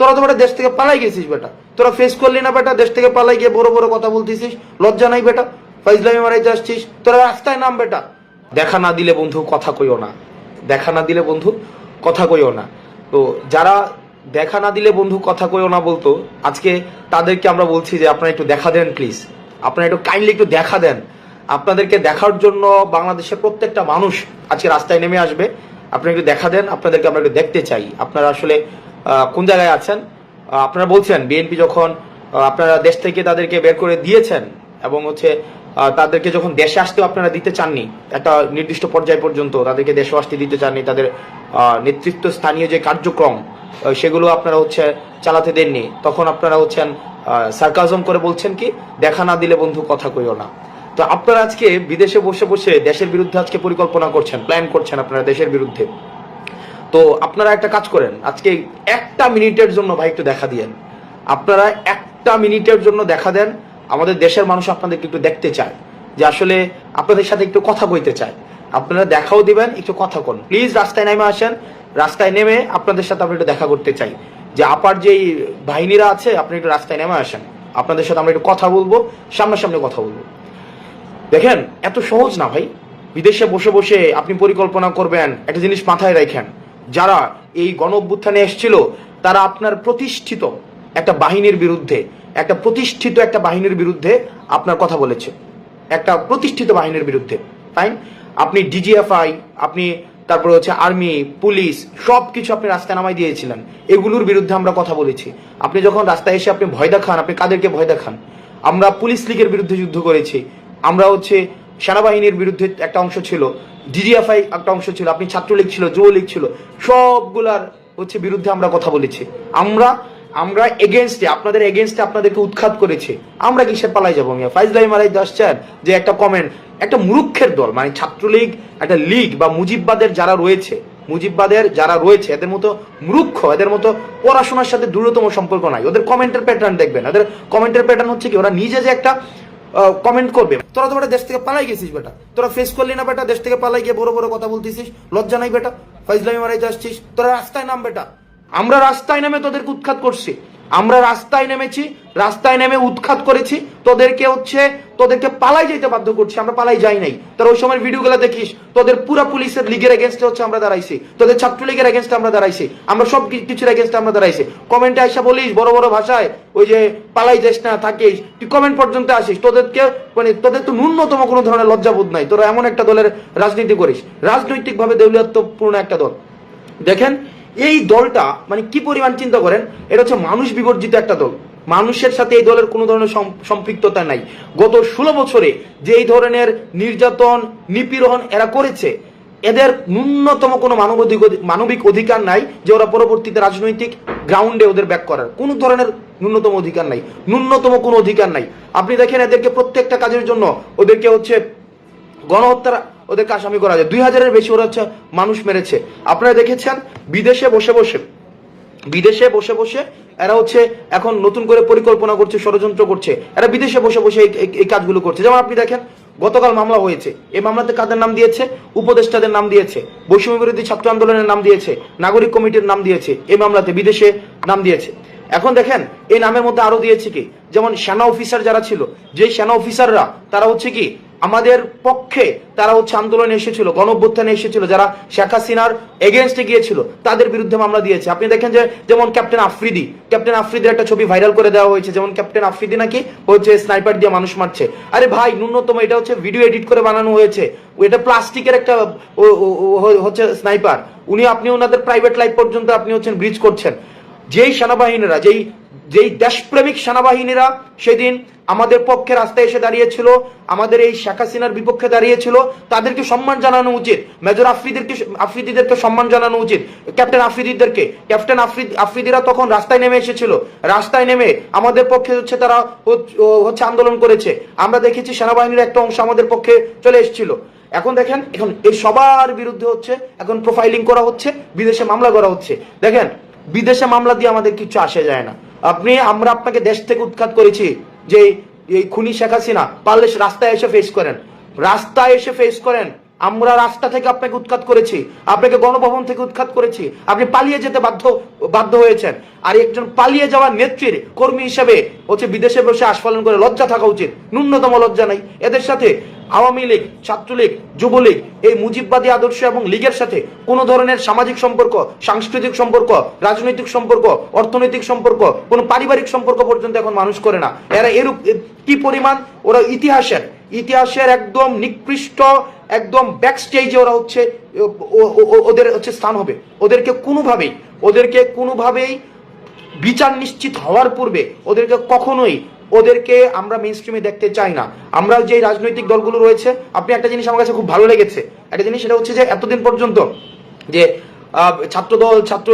তোরা তো বেটা দেশ থেকে পালাই গেছিস বেটা, তোরা ফেস করলি না বেটা, দেশ থেকে পালাই গিয়ে বড় বড় কথা বলতেছিস, লজ্জা নাই বেটা, ফাইজলামি মারাইতে আসছিস, তোরা রাস্তায় নাম বেটা। দেখা না দিলে বন্ধু কথা কইও না, দেখা না দিলে বন্ধু কথা কইও না। তো যারা দেখা না দিলে বন্ধু কথা কইও না বলতো, আজকে তাদেরকে আমরা বলছি যে আপনারা একটু দেখা দেন প্লিজ, আপনারা একটু কাইন্ডলি একটু দেখা দেন। আপনাদেরকে দেখার জন্য বাংলাদেশের প্রত্যেকটা মানুষ আজকে রাস্তায় নেমে আসবে, আপনারা একটু দেখা দেন, আপনাদেরকে আমরা একটু দেখতে চাই আপনারা আসলে কোন জায়গায় আছেন। আপনারা বলছেন বিএনপি যখন আপনারা দেশ থেকে তাদেরকে বের করে দিয়েছেন এবং হচ্ছে তাদেরকে যখন দেশে আসতেও আপনারা দিতে চাননি, একটা নির্দিষ্ট পর্যায় পর্যন্ত তাদেরকে দেশে আসতে দিতে চাননি, তাদের নেতৃত্ব স্থানীয় যে কার্যক্রম সেগুলো আপনারা হচ্ছে চালাতে দেননি, তখন আপনারা হচ্ছেন সার্কাজম করে বলছেন কি দেখা না দিলে বন্ধু কথা কইও না। তো আপনারা আজকে বিদেশে বসে বসে দেশের বিরুদ্ধে আজকে পরিকল্পনা করছেন, প্ল্যান করছেন আপনারা দেশের বিরুদ্ধে। তো আপনারা একটা কাজ করেন, আজকে একটা মিনিটের জন্য ভাই একটু দেখা দিয়েন, আপনারা একটা মিনিটের জন্য দেখা দেন। আমাদের দেশের মানুষ আপনাদেরকে একটু দেখতে চায়, যে আসলে আপনাদের সাথে একটু কথা কইতে চায়, আপনারা দেখাও দিবেন, একটু কথা কোন প্লিজ। রাস্তায় নেমে আসেন, রাস্তায় নেমে আপনাদের সাথে আমরা একটু দেখা করতে চাই, যে আপার যেই বাহিনীরা আছে আপনি একটু রাস্তায় নেমে আসেন, আপনাদের সাথে আমরা একটু কথা বলবো, সামনাসামনি কথা বলবো। দেখেন এত সহজ না ভাই, বিদেশে বসে বসে আপনি পরিকল্পনা করবেন। একটা জিনিস মাথায় রাখেন, যারা এই গণ অভ্যুত্থানে এসেছিল তারা আপনার প্রতিষ্ঠিত একটা বাহিনীর বিরুদ্ধে, একটা বাহিনীর বিরুদ্ধে আপনার কথা বলেছে, একটা প্রতিষ্ঠিত বাহিনীর বিরুদ্ধে। ফাইন, আপনি ডিজিএফআই, আপনি তারপরে হচ্ছে আর্মি, পুলিশ, সবকিছু আপনি রাস্তায় নামাই দিয়েছিলেন, এগুলোর বিরুদ্ধে আমরা কথা বলেছি। আপনি যখন রাস্তায় এসে আপনি ভয় দেখান, আপনি কাদেরকে ভয় দেখান? আমরা পুলিশ লীগের বিরুদ্ধে যুদ্ধ করেছি, আমরা হচ্ছে সেনাবাহিনীর বিরুদ্ধে একটা অংশ ছিল, ডিজিএফআই একটা অংশ ছিল, আপনি ছাত্রলীগ ছিল, যুবলীগ ছিল, সবগুলার হচ্ছে বিরুদ্ধে আমরা কথা বলেছি। আমরা এগেনস্টে, আপনাদের এগেনস্টে আপনাদেরকে উৎখাত করেছি। আমরা কিসে পালাই যাবো মিয়া? ফাইজলাই মারাই আসছেন যে একটা কমেন্ট, একটা মূর্খের দল, মানে ছাত্রলীগ একটা লীগ বা মুজিববাদের যারা রয়েছে এদের মতো মূর্খ, এদের মতো পড়াশোনার সাথে দূরতম সম্পর্ক নাই। ওদের কমেন্টের প্যাটার্ন দেখবেন, ওদের কমেন্টের প্যাটার্ন হচ্ছে কি, ওরা নিজে যে একটা কমেন্ট করবে, তোরা তো বেটা দেশ থেকে পালাই গেছিস বেটা, তোরা ফেস করলি না বেটা, দেশ থেকে পালাই গিয়ে বড় বড় কথা বলতেছিস, লজ্জা নাই বেটা, ফাইজলামি মারাইতে আসছিস, তোরা রাস্তায় নাম বেটা। আমরা রাস্তায় নেমে তোদেরকে উৎখাত করছি, আমরা রাস্তায় নেমেছি, রাস্তায় নেমে উৎখাত করেছি, তোদেরকে পালাই যাইতে বাধ্য করছি, আমরা পালাই যাই নাই। তোর ওই সময় ভিডিওগুলো দেখিস, তোদের পুরা পুলিশের লীগের এগেনস্টে হচ্ছে আমরা দাঁড়াইছি, তোদের ছাত্রলীগের এগেনস্টে আমরা দাঁড়াইছি, আমরা সব কিছুর এগেনস্টে আমরা দাঁড়াইছি। কমেন্টে আইসা বলিস বড় বড় ভাষায় ওই যে পালাই যাস না থাকিস, তুই কমেন্ট পর্যন্ত আসিস, তোদের তো ন্যূনতম কোনো ধরনের লজ্জাবোধ নাই। তোরা এমন একটা দলের রাজনীতি করিস, রাজনৈতিকভাবে দেউলিয়াত্বপূর্ণ একটা দল। দেখেন এই দলটা মানে কি পরিমাণ, চিন্তা করেন, এটা হচ্ছে মানুষ বিবর্জিত একটা দল, মানুষের সাথে এই দলের কোনো ধরনের সম্পৃক্ততা নাই। গত 16 বছরে যে এই ধরনের নির্যাতন নিপীড়ন এরা করেছে, এদের ন্যূনতম কোনো মানবিক অধিকার নাই যে ওরা পরবর্তীতে রাজনৈতিক গ্রাউন্ডে ওদের ব্যাক করার কোনো ধরনের ন্যূনতম অধিকার নাই, ন্যূনতম কোনো অধিকার নাই। আপনি দেখেন এদেরকে প্রত্যেকটা কাজের জন্য ওদেরকে হচ্ছে গণহত্যার ওদেরকে আসামি করা যায়, 2000-এর বেশি ওরা হচ্ছে মানুষ মেরেছে। আপনারা দেখেছেন বিদেশে বসে বসে এরা হচ্ছে এখন নতুন করে পরিকল্পনা করছে, ষড়যন্ত্র করছে, এরা বিদেশে বসে বসে এই কাজগুলো করছে। যেমন আপনি দেখেন গতকাল মামলা হয়েছে, এই মামলাতে কাদের নাম দিয়েছে? উপদেষ্টাদের নাম দিয়েছে, বৈষম্য বিরোধী ছাত্র আন্দোলনের নাম দিয়েছে, নাগরিক কমিটির নাম দিয়েছে, এই মামলাতে বিদেশে নাম দিয়েছে। এখন দেখেন এই নামের মধ্যে আরো দিয়েছে কি, যেমন সেনা অফিসার যারা ছিল, যে সেনা অফিসাররা তারা হচ্ছে কি আমাদের পক্ষে, তারা হচ্ছে আন্দোলনে এসেছিল, গণঅভ্যুত্থানে এসেছিল, যারা শেখ হাসিনার এগেনস্টে গিয়েছিল তাদের বিরুদ্ধে মামলা দিয়েছে। আপনি দেখেন যে যেমন ক্যাপ্টেন আফ্রিদির একটা ছবি ভাইরাল করে দেওয়া হয়েছে, যেমন ক্যাপ্টেন আফ্রিদি নাকি হচ্ছে স্নাইপার দিয়ে মানুষ মারছে। আরে ভাই ন্যূনতম এটা হচ্ছে ভিডিও এডিট করে বানানো হয়েছে, এটা প্লাস্টিকের একটা হচ্ছে স্নাইপার, আপনি ওনাদের প্রাইভেট লাইফ পর্যন্ত আপনি হচ্ছেন ব্রিজ করছেন। যেই সেনাবাহিনীরা, যেই দেশপ্রেমিক সেনাবাহিনীরা সেদিন আমাদের পক্ষে রাস্তায় এসে দাঁড়িয়েছিল, আমাদের এই শেখ হাসিনার বিপক্ষে দাঁড়িয়েছিল, তাদেরকে সম্মান জানানো উচিত। মেজর আফ্রিদিদেরকে সম্মান জানানো উচিত, ক্যাপ্টেন আফ্রিদিরা তখন রাস্তায় নেমে এসেছিল, রাস্তায় নেমে আমাদের পক্ষে হচ্ছে তারা হচ্ছে আন্দোলন করেছে। আমরা দেখেছি সেনাবাহিনীর একটা অংশ আমাদের পক্ষে চলে এসেছিল। এখন দেখেন এখন এই সবার বিরুদ্ধে হচ্ছে এখন প্রোফাইলিং করা হচ্ছে, বিদেশে মামলা করা হচ্ছে। দেখেন বিদেশে মামলা দিয়ে আমাদের কিছু আসে যায় না। আমরা আপনাকে দেশ থেকে উৎখাত করেছি, যে এই খুনি শেখ হাসিনা, পারলে রাস্তায় এসে ফেস করেন, আমরা রাস্তা থেকে আপনাকে উৎখাত করেছি, আপনাকে গণভবন থেকে উৎখাত করেছি, আপনি পালিয়ে যেতে বাধ্য হয়েছেন। আর একজন পালিয়ে যাওয়ার নেত্রীর কর্মী হিসেবে হচ্ছে বিদেশে বসে আস্ফালন করে লজ্জা থাকা উচিত, ন্যূনতম লজ্জা নাই। এদের সাথে আওয়ামী লীগ, ছাত্রলীগ, যুবলীগ, এই মুজিববাদী আদর্শ এবং লীগের সাথে কোনো ধরনের সামাজিক সম্পর্ক, সাংস্কৃতিক সম্পর্ক, রাজনৈতিক সম্পর্ক, অর্থনৈতিক সম্পর্ক, কোনো পারিবারিক সম্পর্ক পর্যন্ত এখন মানুষ করে না। এরা এরূপ কি পরিমাণ ওরা ইতিহাসের একদম নিকৃষ্ট, একদম ব্যাক স্টেজে ওরা হচ্ছে ওদের হচ্ছে স্থান হবে। ওদেরকে কোনোভাবেই বিচার নিশ্চিত হওয়ার পূর্বে ওদেরকে আমরা মেইন স্ট্রিমে দেখতে চাই না। আমরা যে রাজনৈতিক দলগুলো রয়েছে, আপনি একটা জিনিস আমার কাছে খুব ভালো লেগেছে, একটা জিনিস সেটা হচ্ছে যে এতদিন পর্যন্ত যে ছাত্রদল, ছাত্র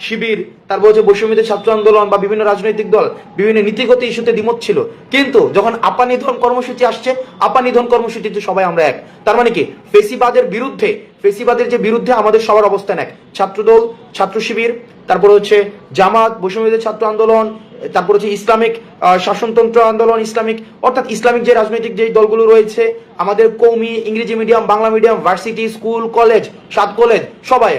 শিবির, তারপর হচ্ছে বৈষম্যবিরোধী ছাত্র আন্দোলন বা বিভিন্ন রাজনৈতিক দল বিভিন্ন নীতিগত ইস্যুতে দ্বিমত ছিল, কিন্তু যখন আপা নিধন কর্মসূচি আসছে, আপা নিধন কর্মসূচিতে সবাই আমরা এক। তার মানে কি ফেসিবাদের বিরুদ্ধে আমাদের সবার অবস্থান এক। ছাত্রদল, ছাত্র শিবির, তারপর হচ্ছে জামাত, বৈষম্যবিরোধী ছাত্র আন্দোলন, তারপর হচ্ছে ইসলামিক শাসনতন্ত্র আন্দোলন, অর্থাৎ ইসলামিক যে রাজনৈতিক যে দলগুলো রয়েছে, আমাদের কওমি, ইংরেজি medium, Bangla medium, varsity, school, college, 7 college, সবাই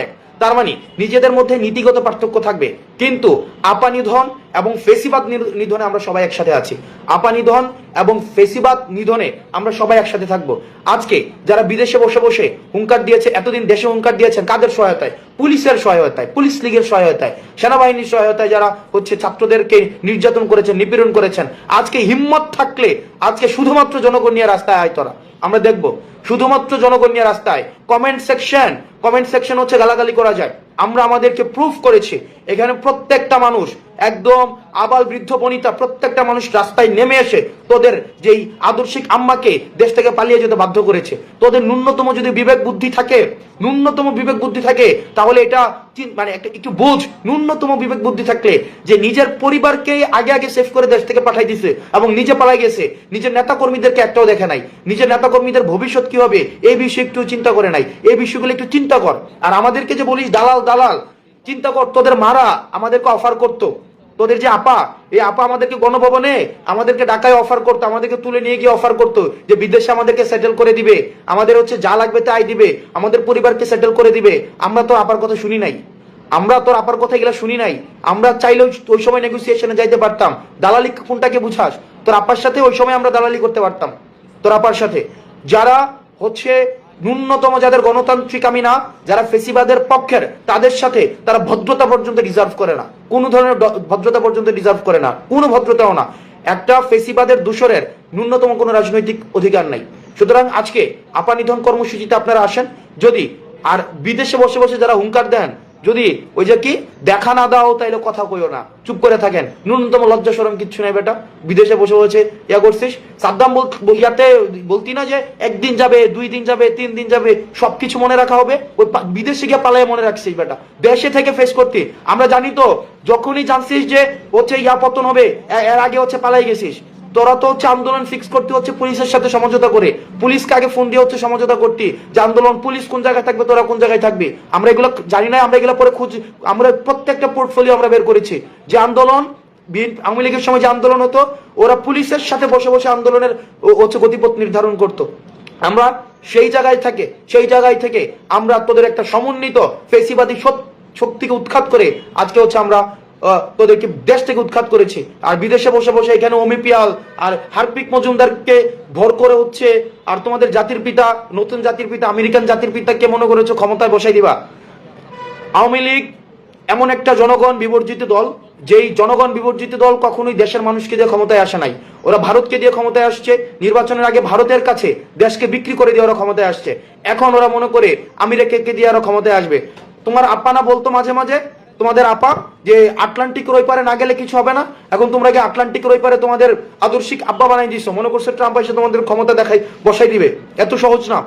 এক। তার মানে নিজেদের মধ্যে নীতিগত পার্থক্য থাকবে, কিন্তু আপা নিধন এবং ফেসিবাদ নিধনে আমরা সবাই একসাথে আছি। আপা নিধন এবং ফেসিবাদ নিধনে আমরা সবাই একসাথে থাকবো। আজকে যারা বিদেশে বসে হুঙ্কার দিয়েছে, এতদিন দেশে হুঙ্কার দিয়েছেন কাদের সহায়তায়? পুলিশের সহায়তায়, পুলিশ লীগের সহায়তায়, সেনাবাহিনীর সহায়তায়, যারা হচ্ছে ছাত্রদেরকে নির্যাতন করেছেন, নিপীড়ন করেছেন। আজকে হিম্মত থাকলে আজকে শুধুমাত্র জনগণ নিয়ে রাস্তায় আয় তোরা, আমরা দেখবো শুধুমাত্র জনগণ নিয়ে রাস্তায়। কমেন্ট সেকশন হচ্ছে গালাগালি করা যায়, আমরা আমাদেরকে প্রুফ করেছি। এখানে প্রত্যেকটা মানুষ, একদম আবাল বৃদ্ধ বনিতা, প্রত্যেকটা মানুষ রাস্তায় নেমে এসে তোদের যেই আদর্শিক আম্মাকে দেশ থেকে পালিয়ে যেতে বাধ্য করেছে। তোদের ন্যূনতম যদি বিবেক বুদ্ধি থাকে তাহলে এটা মানে একটু বোঝ। ন্যূনতম বিবেক বুদ্ধি থাকলে যে নিজের পরিবারকে আগে সেভ করে দেশ থেকে পাঠাই দিছে এবং নিজে পালাই গেছে, নিজের নেতা কর্মীদেরকে একটাও দেখে নাই, নিজের নেতা কর্মীদের ভবিষ্যৎ কি হবে এই বিষয়ে একটু চিন্তা করে নাই। এই বিষয়গুলো একটু চিন্তা কর। আর আমাদেরকে যে বলিস দালাল, চিন্তা কর, তোদের মারা আমাদেরকে অফার করতো, তোদের যে এই আপা আমাদেরকে গণভবনে আমাদেরকে ঢাকায় অফার করতো, আমাদেরকে তুলে নিয়ে গিয়ে অফার করতো যে বিদেশে আমাদেরকে সেটেল করে দিবে, আমাদের হচ্ছে যা লাগবে তাই দিবে, আমাদের পরিবারকে সেটেল করে দিবে। আমরা তো আপার কথা শুনি নাই, আমরা চাইলেও ওই সময় নেগোসিয়েশনে যাইতে পারতাম। দালালি কোনটাকে বুঝাস? তোর আপার সাথে ওই সময় আমরা দালালি করতে পারতাম, তোর আপার সাথে। যারা হচ্ছে ন্যূনতম, যাদের গণতান্ত্রিক আমি না, যারা ফেসিবাদের পক্ষের, তাদের সাথে তারা ভদ্রতা পর্যন্ত ডিজার্ভ করে না, কোনো ধরনের ভদ্রতা পর্যন্ত ডিজার্ভ করে না, কোনো ভদ্রতাও না। একটা ফেসিবাদের দূষরের ন্যূনতম কোনো রাজনৈতিক অধিকার নাই। সুতরাং আজকে আপা নিধন কর্মসূচিতে আপনারা আসেন, যদি আর বিদেশে বসে যারা হুঙ্কার দেন, যদি ওই যে কি দেখা না দাও তাইলে কথা কইও না, চুপ করে থাকেন, ন্যূনতম লজ্জা শরম কিচ্ছু নেই বেটা। বিদেশে বসে করছিস, সাদ্দাম ইয়াতে বলতি না যে 1 দিন যাবে, 2 দিন যাবে, 3 দিন যাবে, সবকিছু মনে রাখা হবে। ওই বিদেশে গিয়ে পালায় মনে রাখছিস বেটা, দেশে থেকে ফেস করতে। আমরা জানি তো, যখনই জানছিস যে হচ্ছে পতন হবে, এর আগে হচ্ছে পালাই গেছিস। তোরা তো হচ্ছে আন্দোলন ফিক্স করতে হচ্ছে পুলিশের সাথে সমঝোতা করে, পুলিশকে আগে ফোন দিয়ে হচ্ছে সমঝোতা করতে যে আন্দোলন, পুলিশ কোন জায়গায় থাকবে, তোরা কোন জায়গায় থাকবি। আমরা এগুলো জানি না, আমরা এগুলো পরে আমরা প্রত্যেকটা পোর্টফোলিও আমরা বের করেছি যে আন্দোলন, আওয়ামী লীগের সময় যে আন্দোলন হতো, ওরা পুলিশের সাথে বসে আন্দোলনের হচ্ছে গতিপথ নির্ধারণ করতো। আমরা সেই জায়গায় থেকে আমরা তোদের একটা সমন্বিত ফেসিবাদী শক্তিকে উৎখাত করে আজকে হচ্ছে আমরা তোদেরকে দেশ থেকে উৎখাত করেছি। আর বিদেশে বসে এখানে অমিপিয়াল আর হারপিক মজুমদারকে ভর করে হচ্ছে, আর তোমাদের জাতির পিতা, নতুন জাতির পিতা, আমেরিকান জাতির পিতাকে মনে করেছো ক্ষমতায় বসাই দিবা। আওয়ামী লীগ এমন একটা জনগণ বিবর্জিত দল, যেই জনগণ বিবর্জিত দল কখনোই দেশের মানুষকে দিয়ে ক্ষমতায় আসে নাই। ওরা ভারতকে দিয়ে ক্ষমতায় আসছে, নির্বাচনের আগে ভারতের কাছে দেশকে বিক্রি করে দিয়ে ওরা ক্ষমতায় আসছে। এখন ওরা মনে করে আমেরিকাকে দিয়ে ওরা ক্ষমতায় আসবে। তোমার আপ্পানা বলতো মাঝে মাঝে, তোমাদের আপা, যে আটলান্টিকের ওই পারে না গেলে কিছু হবে না। এখন তোমরা কি আটলান্টিকের ওই পারে তোমাদের আদর্শিক আব্বা বানাই দিছো, মনে করছো ট্রাম্প এসে তোমাদের ক্ষমতা বসাই দিবে। এত সহজ না।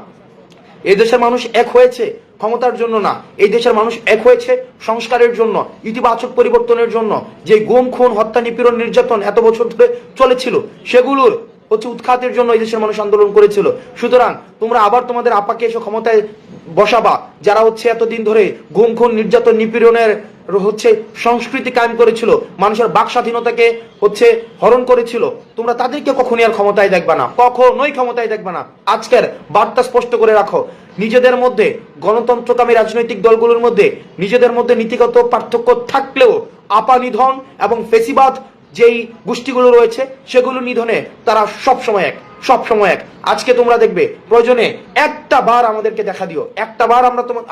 এই দেশের মানুষ এক হয়েছে ক্ষমতার জন্য না, এই দেশের মানুষ এক হয়েছে সংস্কারের জন্য, ইতিবাচক পরিবর্তনের জন্য। যে গুম, খুন, হত্যা, নিপীড়ন, নির্যাতন এত বছর ধরে চলেছিল, সেগুলোর হচ্ছে উৎখাতের জন্য এই দেশের মানুষ আন্দোলন করেছিল। সুতরাং তোমরা আবার তোমাদের আপাকে এসে ক্ষমতায় বসাবা, যারা হচ্ছে এতদিন ধরে গুম খুন নির্যাতন নিপীড়নের হচ্ছে সংস্কৃতি কায়েম করেছিল, মানুষের বাক স্বাধীনতাকে হচ্ছে হরণ করেছিল। তোমরা তাদেরকে কখনই আর ক্ষমতায় দেখবা না, কখনোই ক্ষমতায় দেখবা না। আজকের বার্তা স্পষ্ট করে রাখো, নিজেদের মধ্যে গণতন্ত্রকামী রাজনৈতিক দলগুলোর মধ্যে নিজেদের মধ্যে নীতিগত পার্থক্য থাকলেও আপা নিধন এবং ফেসিবাদ যেই গোষ্ঠীগুলো রয়েছে সেগুলো নিধনে তারা সবসময় এক, সবসময় এক। আজকে তোমরা দেখবে প্রয়োজনে একটা বার আমাদেরকে দেখা দিও, একটা বার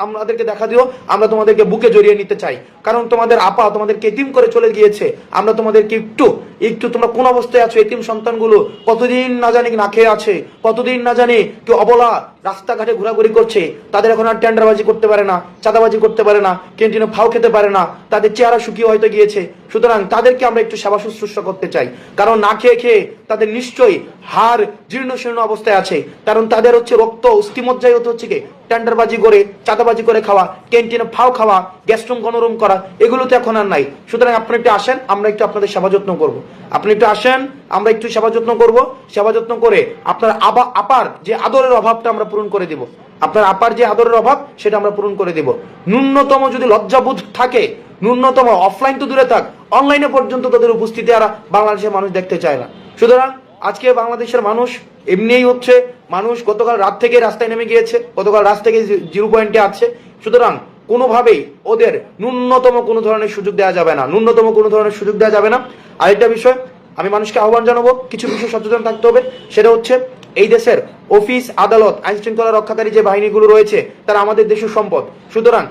আমাদেরকে দেখা দিও, আমরা তোমাদেরকে বুকে জড়িয়ে নিতে চাই। কারণ তোমাদের আপা তোমাদেরকে এতিম করে চলে গিয়েছে। আমরা তোমাদেরকে একটু একটু তোমরা কোন অবস্থায় আছো, এতিম সন্তানগুলো কতদিন না জানি না খেয়ে আছে, কতদিন না জানি কেউ অবলা রাস্তাঘাটে ঘোরাঘুরি করছে। তাদের এখন আর টেন্ডারবাজি করতে পারে না, চাঁদাবাজি করতে পারে না, ক্যান্টিনে ফাও খেতে পারে না, তাদের চেহারা শুকিয়ে হয়তো গিয়েছে। সুতরাং তাদেরকে আমরা একটু সেবা শুশ্রূষা করতে চাই, কারণ না খেয়ে খেয়ে তাদের নিশ্চয়ই হাড় জীর্ণ শীর্ণ অবস্থায় আছে। কারণ তাদের হচ্ছে রক্ত অস্থিমজ্জায় হচ্ছে কি টেন্ডারবাজি করে, চাঁদাবাজি করে খাওয়া, ক্যান্টিনে ফাও খাওয়া, গ্যাস্ট্রুম গণরুম করা, এগুলো তো এখন আর নাই। সুতরাং আপনি একটু আসেন, আমরা একটু আপনাদের সেবা যত্ন করবো। আপনি একটু আসেন, আমরা একটু সেবা যত্ন করবো। সেবা যত্ন করে আপনার আপার যে আদরের অভাবটা আমরা পূরণ করে দিব। আপনার আপার যে আদরের অভাব সেটা আমরা পূরণ করে দেব। ন্যূনতম যদি লজ্জাবোধ থাকে, ন্যূনতম অফলাইন তো দূরে থাক, অনলাইনে পর্যন্ত তাদের উপস্থিতি আর বাংলাদেশের মানুষ দেখতে চায় না। সুতরাং আজকে বাংলাদেশের মানুষ এমনিই হচ্ছে মানুষ গতকাল রাত থেকে রাস্তায় নেমে গিয়েছে, গতকাল রাত থেকে 0 পয়েন্টে আছে। সুতরাং কোনোভাবেই ওদের ন্যূনতম কোনো ধরনের সুযোগ দেওয়া যাবে না, ন্যূনতম কোনো ধরনের সুযোগ দেওয়া যাবে না। আরেকটা বিষয় আমি মানুষকে আহ্বান জানাবো, কিছু বিষয় সচেতন থাকতে হবে। সেটা হচ্ছে এই দেশের অফিস আদালত আইন শৃঙ্খলা রক্ষাকারী যে বাহিনীগুলো রয়েছে তারা আমাদের দেশের সম্পদ। সুতরাং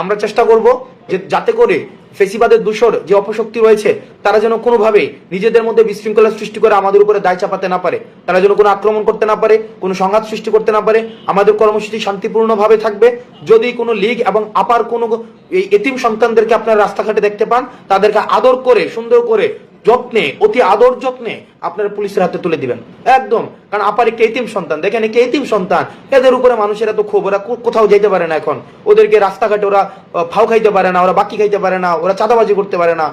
আমরা চেষ্টা করব যে যাতে করে ফেসিবাদের দূষর যে অপশক্তি রয়েছে তারা যেন কোনোভাবেই নিজেদের মধ্যে বিশৃঙ্খলা সৃষ্টি করে আমাদের উপরে দায় চাপাতে না পারে, তারা যেন কোনো আক্রমণ করতে না পারে, কোনো সংঘাত সৃষ্টি করতে না পারে। আমাদের কর্মসূচি শান্তিপূর্ণভাবে থাকবে। যদি কোনো লীগ এবং আপার কোনো এই এতিম সন্তানদেরকে আপনারা রাস্তাঘাটে দেখতে পান, তাদেরকে আদর করে সুন্দর করে যত্নে, অতি আদর যত্নে আপনারা পুলিশের হাতে তুলে দিবেন একদম। কারণ আপার একটা এতিম সন্তান, দেখেন একটা এতিম সন্তান, এদের উপরে মানুষের এত ক্ষোভ, ওরা কোথাও যেতে পারে না। এখন ওদেরকে রাস্তাঘাটে ওরা ফাও খাইতে পারে না, ওরা বাকি খাইতে পারে না, ওরা চাঁদাবাজি করতে পারে না,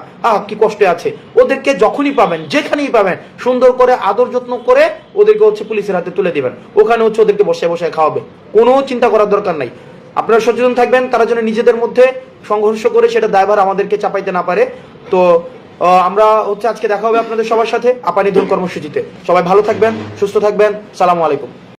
কি কষ্টে আছে। ওদেরকে যখনই পাবেন, যেখানেই পাবেন, সুন্দর করে আদর যত্ন করে ওদেরকে হচ্ছে পুলিশের হাতে তুলে দিবেন। ওখানে হচ্ছে ওদেরকে বসে বসে খাওয়াবে, কোনো চিন্তা করার দরকার নাই। আপনারা সচেতন থাকবেন, তারা যেন নিজেদের মধ্যে সংঘর্ষ করে সেটা দায়ভার আমাদেরকে চাপাইতে না পারে। তো আমরা হচ্ছে আজকে দেখা হবে আপনাদের সবার সাথে আপা নিধন কর্মসূচিতে। সবাই ভালো থাকবেন, সুস্থ থাকবেন। সালামু আলাইকুম।